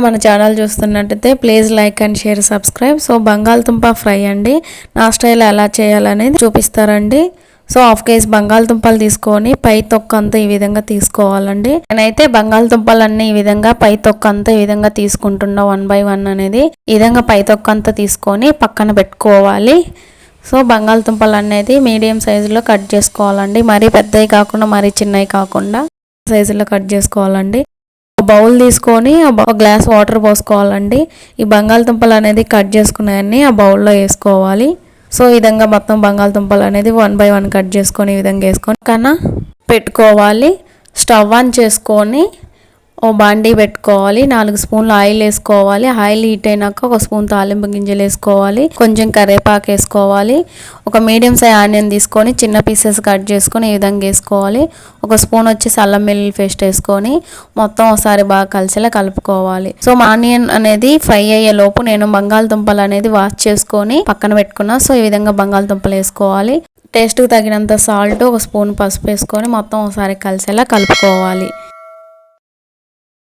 మన ఛానల్ చూస్తున్నట్టయితే please like and share subscribe. So బంగాళదుంప ఫ్రై అండి, నా స్టైల్ ఎలా చేయాలనేది చూపిస్తారండి. సో హాఫ్ కేజీ బంగాళదుంపలు తీసుకొని పై తొక్క అంతా ఈ విధంగా తీసుకోవాలండి. నేనైతే బంగాళదుంపలన్నీ ఈ విధంగా పై తొక్క అంతా ఈ విధంగా తీసుకుంటున్నా 1 by 1 అనేది. ఈ విధంగా పై తొక్క అంతా తీసుకొని పక్కన పెట్టుకోవాలి. సో బంగాళదుంపలు అనేది మీడియం సైజులో కట్ చేసుకోవాలండి, మరీ పెద్దవి కాకుండా మరీ చిన్నవి కాకుండా సైజులో కట్ చేసుకోవాలండి. బౌల్ తీసుకొని ఒక గ్లాస్ వాటర్ పోసుకోవాలండి. ఈ బంగాళదుంపలు అనేది కట్ చేసుకున్నాయన్నీ ఆ బౌల్లో వేసుకోవాలి. సో ఈ విధంగా మొత్తం బంగాళదుంపలు అనేది 1 by 1 కట్ చేసుకొని ఈ విధంగా వేసుకొని కన్నా పెట్టుకోవాలి. స్టవ్ ఆన్ చేసుకొని ఓ బాండీ పెట్టుకోవాలి. 4 స్పూన్లు ఆయిల్ వేసుకోవాలి. ఆయిల్ హీట్ అయినాక 1 స్పూన్ తాలింపు గింజలు వేసుకోవాలి, కొంచెం కరివేపాకు వేసుకోవాలి. ఒక మీడియం సైజ్ ఆనియన్ తీసుకొని చిన్న పీసెస్ కట్ చేసుకొని ఈ విధంగా వేసుకోవాలి. 1 స్పూన్ వచ్చేసి అల్లం వెల్లుల్లి పేస్ట్ వేసుకొని మొత్తం ఒకసారి బాగా కలిసేలా కలుపుకోవాలి. సో ఆనియన్ అనేది ఫ్రై అయ్యే లోపు నేను బంగాళదుంపలు అనేది వాష్ చేసుకొని పక్కన పెట్టుకున్నా. సో ఈ విధంగా బంగాళదుంపలు వేసుకోవాలి. టేస్ట్కి తగినంత సాల్ట్, 1 స్పూన్ పసుపు వేసుకొని మొత్తం ఒకసారి కలిసేలా కలుపుకోవాలి.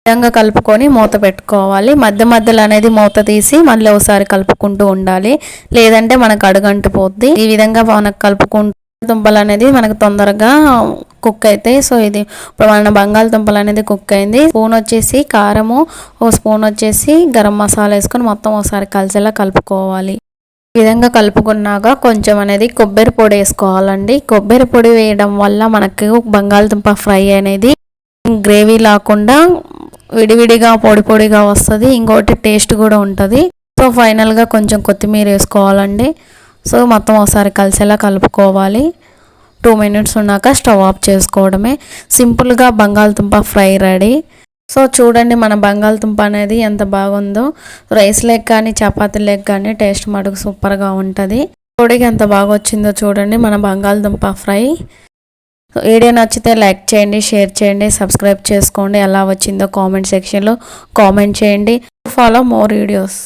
విధంగా కలుపుకొని మూత పెట్టుకోవాలి. మధ్య మధ్యలో అనేది మూత తీసి మళ్ళీ ఒకసారి కలుపుకుంటూ ఉండాలి, లేదంటే మనకు అడుగంటిపోద్ది. ఈ విధంగా మనకు కలుపుకుంటూ దుంపలు అనేది మనకు తొందరగా కుక్ అవుతాయి. సో ఇది ఇప్పుడు మన బంగాళదుంపలు అనేది కుక్ అయింది. స్పూన్ వచ్చేసి కారము, 1 స్పూన్ వచ్చేసి గరం మసాలా వేసుకొని మొత్తం ఒకసారి కలిసేలా కలుపుకోవాలి. ఈ విధంగా కలుపుకున్నాక కొంచెం అనేది కొబ్బరి పొడి వేసుకోవాలండి. కొబ్బరి పొడి వేయడం వల్ల మనకు బంగాళదుంప ఫ్రై అనేది గ్రేవీ లేకుండా విడివిడిగా పొడి పొడిగా వస్తుంది, ఇంకోటి టేస్ట్ కూడా ఉంటుంది. సో ఫైనల్గా కొంచెం కొత్తిమీర వేసుకోవాలండి. సో మొత్తం ఒకసారి కలిసేలా కలుపుకోవాలి. 2 minutes ఉన్నాక స్టవ్ ఆఫ్ చేసుకోవడమే. సింపుల్గా బంగాళదుంప ఫ్రై రెడీ. సో చూడండి మన బంగాళదుంప అనేది ఎంత బాగుందో. రైస్ లెగ్ కానీ చపాతీ లెగ్ కానీ టేస్ట్ మటుకు సూపర్గా ఉంటుంది. పొడికి ఎంత బాగా వచ్చిందో చూడండి మన బంగాళదుంప ఫ్రై. వీడియో నచ్చితే లైక్ చేయండి, షేర్ చేయండి, సబ్స్క్రైబ్ చేసుకోండి. ఎలా వచ్చిందో కామెంట్ సెక్షన్లో కామెంట్ చేయండి. Follow more videos.